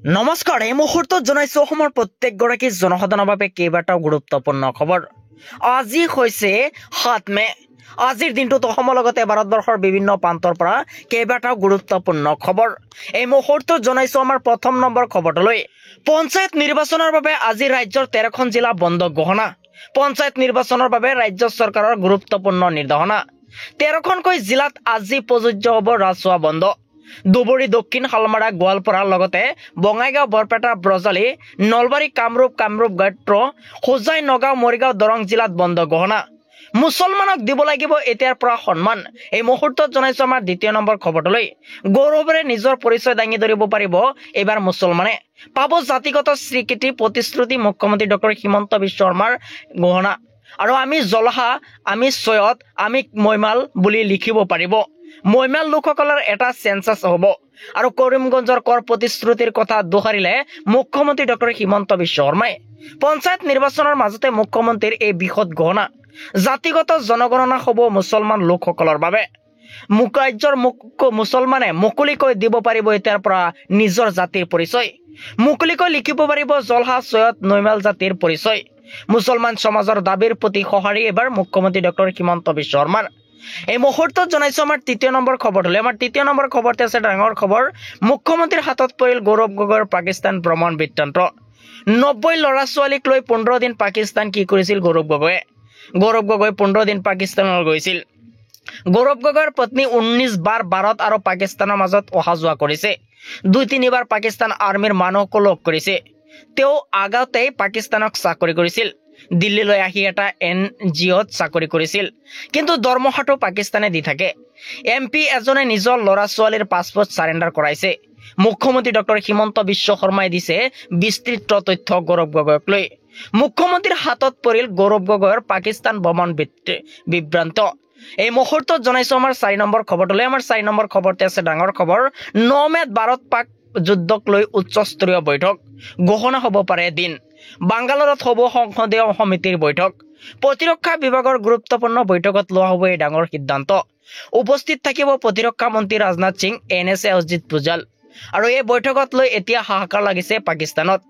নমস্কাৰ, এই মুহূৰ্তত জনাইছো অসমৰ প্ৰত্যেকগৰাকী জনসাধাৰণৰ বাবে কেইবাটাও গুৰুত্বপূৰ্ণ খবৰ। আজি হৈছে ৭ মে। আজিৰ দিনটোত অসমৰ লগতে ভাৰতবৰ্ষৰ বিভিন্ন প্ৰান্তৰ পৰা কেইবাটাও গুৰুত্বপূৰ্ণ খবৰ। এই মুহূৰ্তত জনাইছো আমাৰ প্ৰথম নম্বৰ খবৰটোলৈ। পঞ্চায়ত নিৰ্বাচনৰ বাবে আজি ৰাজ্যৰ 13খন জিলা বন্ধ ঘোষণা। পঞ্চায়ত নিৰ্বাচনৰ বাবে ৰাজ্য চৰকাৰৰ গুৰুত্বপূৰ্ণ নিৰ্দেশনা। 13খনকৈ জিলাত আজি প্ৰযোজ্য হ'ব ৰাজহুৱা বন্ধ। ধুবুৰী, দক্ষিণ শালমাৰা, গোৱালপাৰা লগতে বঙাইগাঁও, বৰপেটা, ব্ৰজালি, নলবাৰী, কামৰূপ, গ্ৰাম্য, হোজাই, নগাঁও, মৰিগাঁও, দৰং জিলাত বন্ধ ঘোষণা। মুছলমানক দিব লাগিব এতিয়াৰ পৰা সন্মান। এই মুহূৰ্তত জনাইছো আমাৰ দ্বিতীয় নম্বৰ খবৰটোলৈ। গৌৰৱেৰে নিজৰ পৰিচয় দাঙি ধৰিব পাৰিব এইবাৰ মুছলমানে। পাব জাতিগত স্বীকৃতি, প্ৰতিশ্ৰুতি মুখ্যমন্ত্ৰী ডক্টৰ হিমন্ত বিশ্ব শৰ্মাৰ ঘোষণা। আৰু আমি জলহা, আমি চৈয়দ, আমি মৈমাল বুলি লিখিব পাৰিব। মৈমাল লোকসকলৰ এটা চেঞ্চাছ হ'ব। আৰু কৰিমগঞ্জৰ কৰ প্ৰতিশ্ৰুতিৰ কথা দোহাৰিলে মুখ্যমন্ত্ৰী ডক্টৰ হিমন্ত বিশ্ব শৰ্মাই। পঞ্চায়ত নিৰ্বাচনৰ মাজতে মুখ্যমন্ত্ৰীৰ এই বৃহৎ ঘোষণা। জাতিগত জনগণনা হ'ব মুছলমান লোকসকলৰ বাবে। ৰাজ্যৰ মুছলমানে মুকলিকৈ দিব পাৰিব এতিয়াৰ পৰা নিজৰ জাতিৰ পৰিচয়। মুকলিকৈ লিখিব পাৰিব জলহা, চৈয়দ, নৈমাল জাতিৰ পৰিচয়। মুছলমান সমাজৰ দাবীৰ প্ৰতি সঁহাৰি এবাৰ মুখ্যমন্ত্ৰী ডক্টৰ হিমন্ত বিশ্ব শৰ্মাৰ। এই মুহূৰ্তত জনাইছো আমাৰ তৃতীয় নম্বৰ খবৰটোলৈ। আমাৰ তৃতীয় নম্বৰ খবৰতে আছে ডাঙৰ খবৰ। মুখ্যমন্ত্ৰীৰ হাতত পৰিল গৌৰৱ গগৈৰ পাকিস্তান ভ্ৰমণ বৃত্তান্ত। 90 ল'ৰা ছোৱালীক লৈ 15 দিন পাকিস্তান কি কৰিছিল গৌৰৱ গগৈয়ে। গৌৰৱ গগৈ 15 দিন পাকিস্তানলৈ গৈছিল। গৌৰৱ গগৈৰ পত্নী 19 বাৰ ভাৰত আৰু পাকিস্তানৰ মাজত অহা যোৱা কৰিছে। 2-3 বাৰ পাকিস্তান আৰ্মিৰ মানুহকো লগ কৰিছে। তেওঁ আগতেই পাকিস্তানক চাকৰি কৰিছিল। দিল্লীলৈ আহি এটা NGOত চাকৰি কৰিছিল, কিন্তু দৰমহাটো পাকিস্তানে দি থাকে। MP এজনে নিজৰ ল'ৰা ছোৱালীৰ পাছপোৰ্ট চাৰেণ্ডাৰ কৰাইছে। মুখ্যমন্ত্ৰী ডক্টৰ হিমন্ত বিশ্ব শৰ্মাই দিছে বিস্তৃত তথ্য গৌৰৱ গগৈক লৈ। মুখ্যমন্ত্ৰীৰ হাতত পৰিল গৌৰৱ গগৈৰ পাকিস্তান ভ্ৰমণ বিভ্ৰান্ত। এই মুহূৰ্তত জনাইছো আমাৰ 4 নম্বৰ খবৰটোলৈ। আমাৰ 4 নম্বৰ খবৰতে আছে ডাঙৰ খবৰ। 9 মেত ভাৰত পাক যুদ্ধক লৈ উচ্চস্তৰীয় বৈঠক। ঘোষণা হ'ব পাৰে দিন। বাংগালোৰত হ'ব সংসদীয় সমিতিৰ বৈঠক। প্ৰতিৰক্ষা বিভাগৰ গুৰুত্বপূৰ্ণ বৈঠকত লোৱা হ'ব এই ডাঙৰ সিদ্ধান্ত। উপস্থিত থাকিব প্ৰতিৰক্ষা মন্ত্ৰী ৰাজনাথ সিং, NSA অজিত পুজাল। আৰু এই বৈঠকত লৈ এতিয়া হাহাকাৰ লাগিছে পাকিস্তানত।